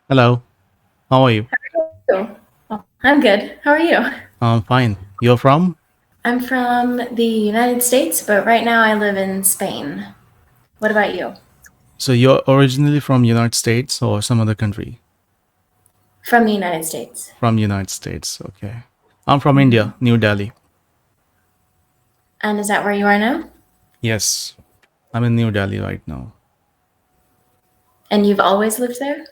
Hello, how are you? Oh, I'm good. How are you? I'm fine. You're from? I'm from the United States, but right now I live in Spain. What about you? So you're originally from United States or some other country? From the United States. From United States, okay. I'm from Hmm. India, New Delhi. And is that where you are now? Yes, I'm in New Delhi right now. And you've always lived there?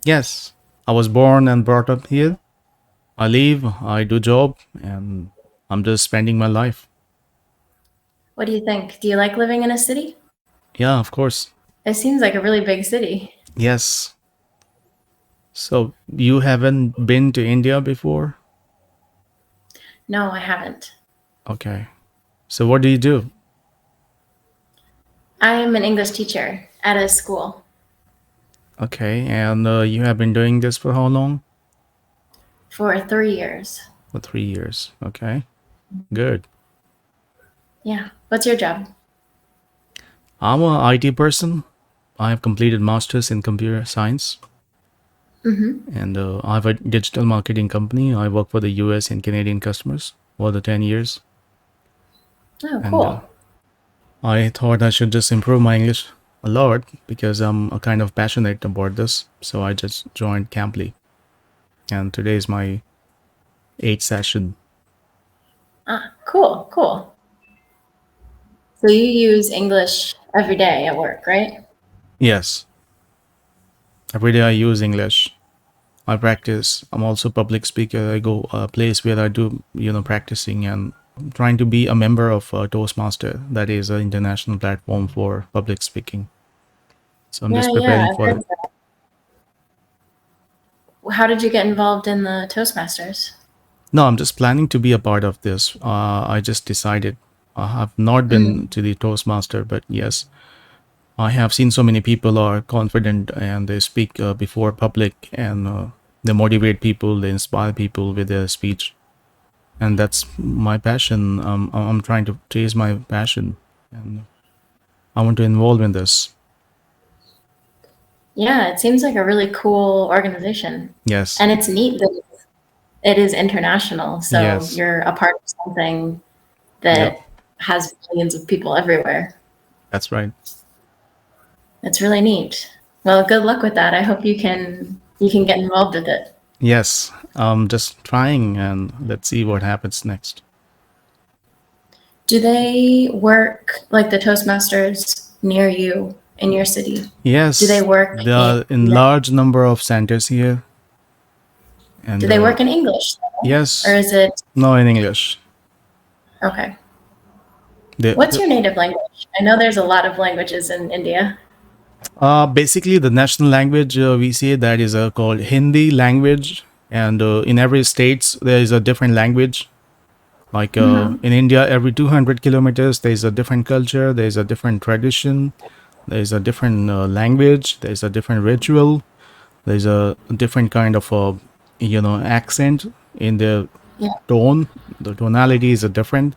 Yes, I was born and brought up here. I live, I do job, and I'm just spending my life. What do you think? Do you like living in a city? Yeah, of course. It seems like a really big city. Yes. So you haven't been to India before? No, I haven't. Okay. So what do you do? I am an English teacher at a school Okay, and you have been doing this for how long? for 3 years. For 3 years. Okay, good. Yeah. What's your job? I'm a IT person. I have completed masters in computer science, Mm-hmm. and I have a digital marketing company. I work for the US and Canadian customers for the 10 years, Oh, and cool. I thought I should just improve my English a lot because I'm a kind of passionate about this. So I just joined Cambly, and today is my eighth session. Ah, cool, cool. So you use English every day at work, right? Yes, every day I use English. I practice. I'm also public speaker. I go a place where I do, practicing and trying to be a member of Toastmaster. That is an international platform for public speaking. So I'm Yeah, just yeah, preparing I've for heard it. that. How did you get involved in the Toastmasters? No, I'm just planning to be a part of this. I just decided. I have not been Mm, to the Toastmaster, but yes, I have seen so many people are confident and they speak before public and they motivate people, they inspire people with their speech. And that's my passion. I'm trying to chase my passion, and I want to involve in this. yeah, it seems like a really cool organization. Yes, And it's neat that it is international. So yes, you're a part of something yep, that has millions of people everywhere. that's right. It's really neat. Well, good luck with that. I hope you can get involved with it. Yes, I'm just trying, and let's see what happens next. Do they work like the Toastmasters near you in your city? Do they Yes, work there in are in large number of centers here, do and they work in English or yes, is it no in English. okay? What's The your native language? I know there's a lot of languages in India. basically the national language we say that is called Hindi language, and in every states there is a different language. Like Hmm. in India, every 200 kilometers, there's a different culture, there's a different tradition, there's a different language, there's a different ritual, there's a different kind of accent in the Yeah. tone. The tonality is a different.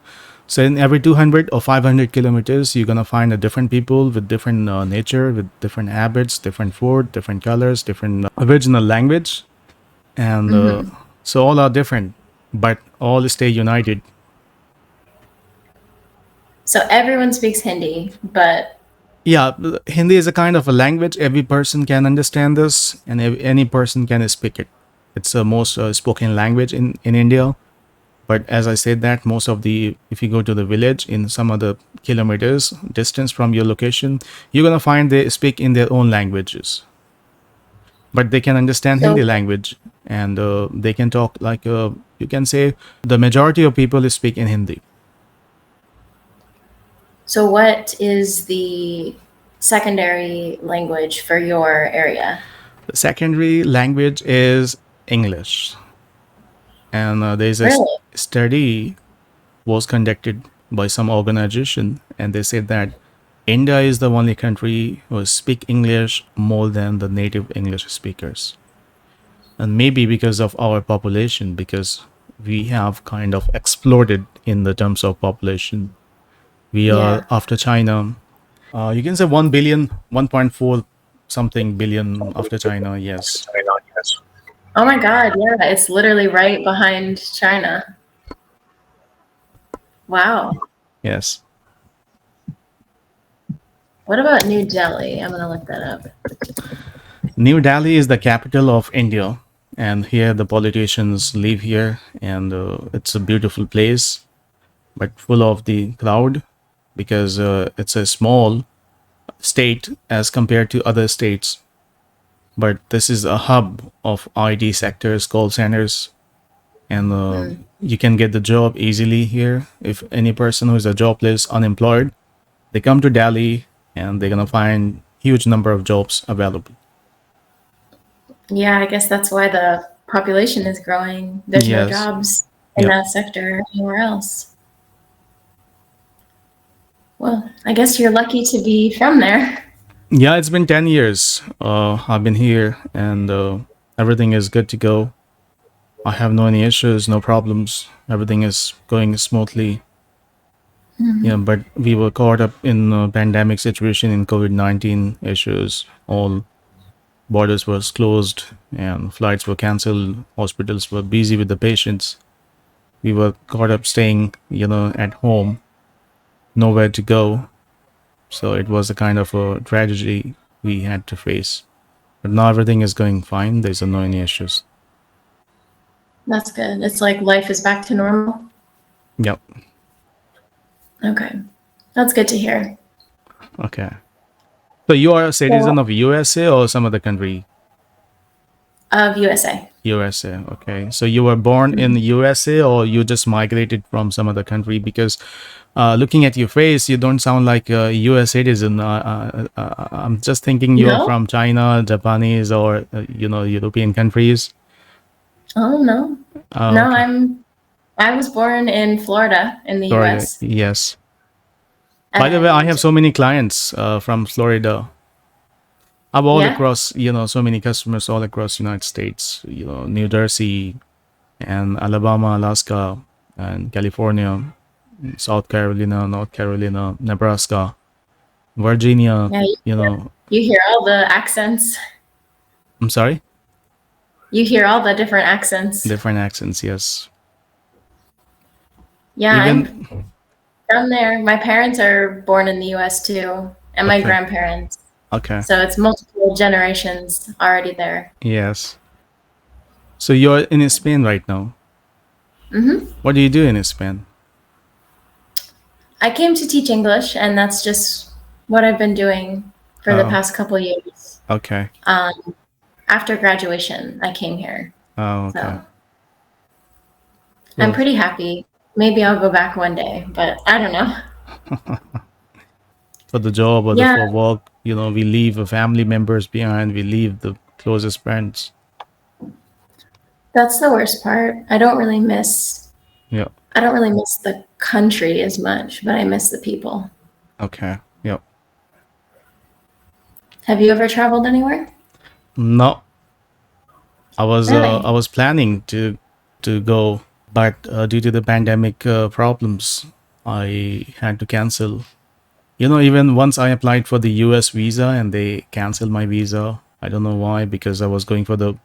So in every 200 or 500 kilometers, you're gonna find a different people with different nature, with different habits, different food, different colors, different original language, and Hmm. so all are different, but all stay united. So everyone speaks Hindi, but Yeah, Hindi is a kind of a language. Every person can understand this, and any person can speak it. It's the most spoken language in India. But as I said, that most of the if you go to the village in some other kilometers distance from your location, you're gonna find they speak in their own languages, but they can understand so Hindi language, and they can talk like you can say the majority of people speak in Hindi. so what is the secondary language for your area? The secondary language is English, and there's a Really? study was conducted by some organization, and they said that India is the only country who speak English more than the native English speakers. And maybe because of our population, because we have kind of exploded in the terms of population. We are Yeah. after China. You can say 1 billion, 1.4 something billion after China. Yes. Oh my God, yeah, it's literally right behind China. Wow. Yes. What about New Delhi? I'm gonna look that up. New Delhi is the capital of India, and here the politicians live here, and it's a beautiful place, but full of the crowd because it's a small state as compared to other states. But this is a hub of IT sectors, call centers, and Hmm. you can get the job easily here. If any person who is a jobless, unemployed, they come to Delhi and they're gonna find huge number of jobs available. Yeah, I guess that's why the population is growing. There's no Yes. jobs in Yep. that sector anywhere else. Well, I guess you're lucky to be from there. Yeah, it's been 10 years. I've been here and everything is good to go. I have no any issues, no problems. Everything is going smoothly. Yeah, Mhm. but we were caught up in a pandemic situation in COVID-19 issues. All borders were closed and flights were cancelled. Hospitals were busy with the patients. We were caught up staying, at home, nowhere to go. So it was a kind of a tragedy we had to face. But now everything is going fine. There's no any issues. That's good. It's like life is back to normal. Yep. Okay. That's good to hear. Okay. So you are a citizen So, of USA or some other country? of USA. USA. Okay. So you were born in Mhm. USA or you just migrated from some other country? Because looking at your face, you don't sound like a US citizen. I'm just thinking you're No? from China, Japanese, or European countries. Oh no. Oh, No, okay. I was born in Florida in the Florida. US. Yes. By the way, I have And so many clients from Florida. I'm all yeah, across, so many customers all across United States, New Jersey and Alabama, Alaska, and California, South Carolina, North Carolina, Nebraska, Virginia, yeah, you know, you hear all the accents. I'm sorry, You hear all the different accents. different accents, yes. Yeah, I'm Even, from there. My parents are born in the US too, and my okay, grandparents. okay, So it's multiple generations already there. yes. So you're in Spain right now. Hmm. What do you do in Spain? I came to teach English, and that's just what I've been doing for the Oh, past couple years. okay. Um, After graduation, I came here. Oh, okay. So I'm Well, pretty happy. Maybe I'll go back one day, but I don't know. for the job or the Yeah, for work, we leave the family members behind, we leave the closest friends. that's the worst part. Yeah. I don't really miss the country as much, but I miss the people. Okay. Yeah. Have you ever traveled anywhere? No, I Really? was planning to go, but due to the pandemic problems, I had to cancel. Even once I applied for the US visa and they canceled my visa. I don't know why, because I was going for the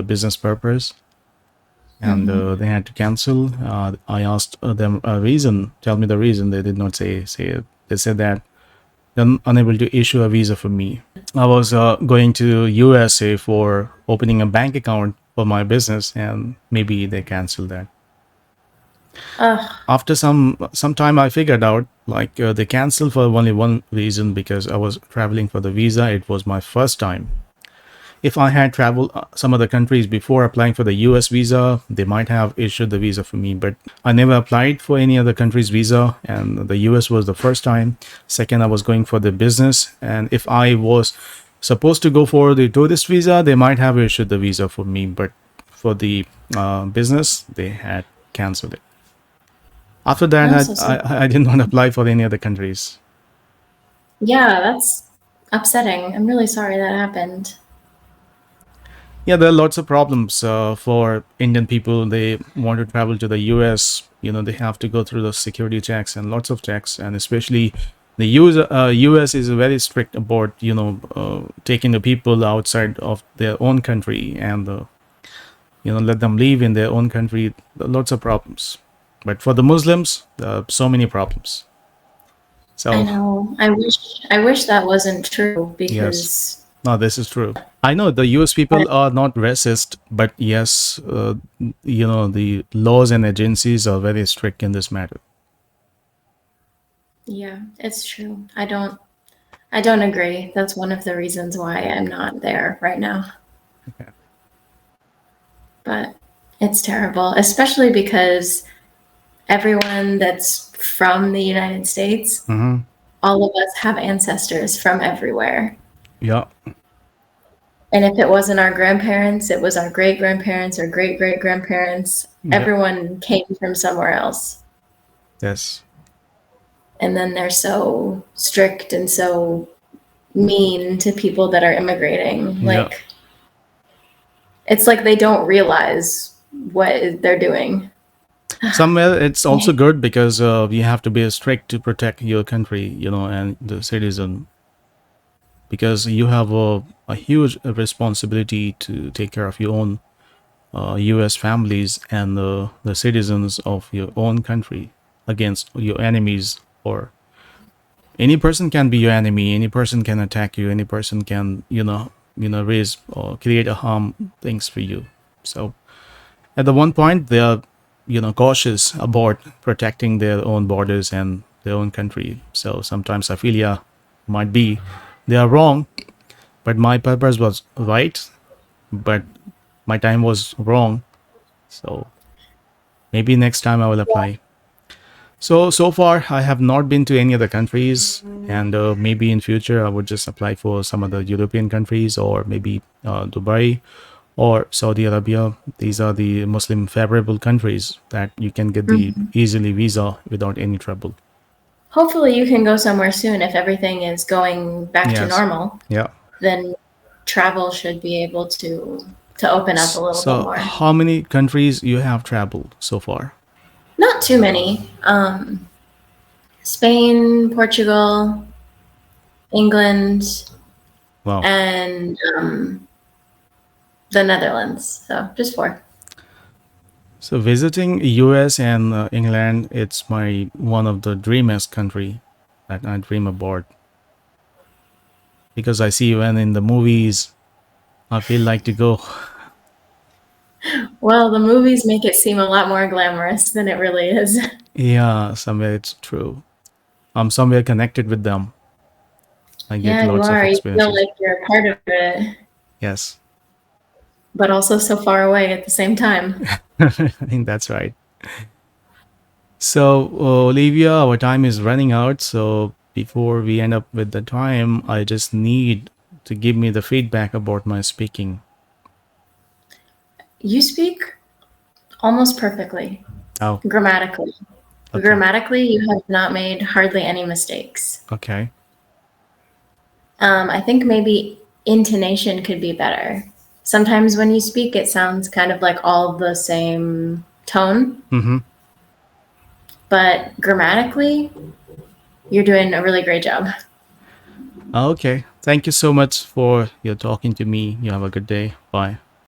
business purpose, and Hmm. they had to cancel. I asked them a reason. Tell me the reason. They did not say it. They said that they're unable to issue a visa for me. I was going to USA for opening a bank account for my business, and maybe they canceled that. Ugh, After some time, I figured out like they canceled for only one reason, because I was traveling for the visa. It was my first time. If I had traveled some other countries before applying for the US visa, they might have issued the visa for me. But I never applied for any other country's visa, and the US was the first time. Second, I was going for the business, and if I was supposed to go for the tourist visa, they might have issued the visa for me. But for the business, they had canceled it. After that, I'm so sorry. I did not apply for any other countries. Yeah, that's upsetting. I'm really sorry that happened. Yeah, there are lots of problems for Indian people. They want to travel to the US. They have to go through the security checks and lots of checks, and especially The US is very strict about taking the people outside of their own country and let them live in their own country. Lots of problems, but for the Muslims, so many problems. I So know. I wish that wasn't true yes, because no, this is true. I know the US people are not racist, but yes, the laws and agencies are very strict in this matter. yeah, it's true. I don't agree. That's one of the reasons why I'm not there right now. Okay. But it's terrible, especially because everyone that's from the United States, Mm-hmm. all of us have ancestors from everywhere. Yeah. And if it wasn't our grandparents, it was our great grandparents or great great grandparents. Yeah. Everyone came from somewhere else. Yes. And then they're so strict and so mean to people that are immigrating. Yeah. Like, it's like they don't realize what they're doing. Somewhere it's also good because you have to be strict to protect your country, and the citizen, because you have a huge responsibility to take care of your own US families and the citizens of your own country against your enemies. Or any person can be your enemy, any person can attack you, any person can raise or create a harm things for you. So at the one point they are cautious about protecting their own borders and their own country. So sometimes I feel, yeah, might be they are wrong, but my purpose was right, but my time was wrong. So maybe next time I will apply. So far I have not been to any other countries, and maybe in future I would just apply for some other European countries, or maybe Dubai or Saudi Arabia. These are the Muslim favorable countries that you can get the Mhm. easily visa without any trouble. Hopefully, you can go somewhere soon if everything is going back to Yes. normal. Yeah. Then travel should be able to open up a little bit So more. how many countries you have traveled so far? Not too many. Spain, Portugal, England, Wow. and the Netherlands. So just 4. So visiting US and England, it's my one of the dreamiest country that I dream about, because I see when in the movies, I feel like to go. Well, the movies make it seem a lot more glamorous than it really is. Yeah, somewhere it's true. I'm somewhere connected with them. I get Yeah, you lots of are. You feel experiences. like you're a part of it, Yes. but also so far away at the same time. I think that's right. So, Olivia, our time is running out. So, before we end up with the time, I just need to give me the feedback about my speaking. You speak almost perfectly, Oh, grammatically. okay. Grammatically, you have not made hardly any mistakes. Okay. I think maybe intonation could be better. Sometimes when you speak, it sounds kind of like all the same tone, Mm-hmm. but grammatically, you're doing a really great job. Okay. Thank you so much for your talking to me. You have a good day. Bye.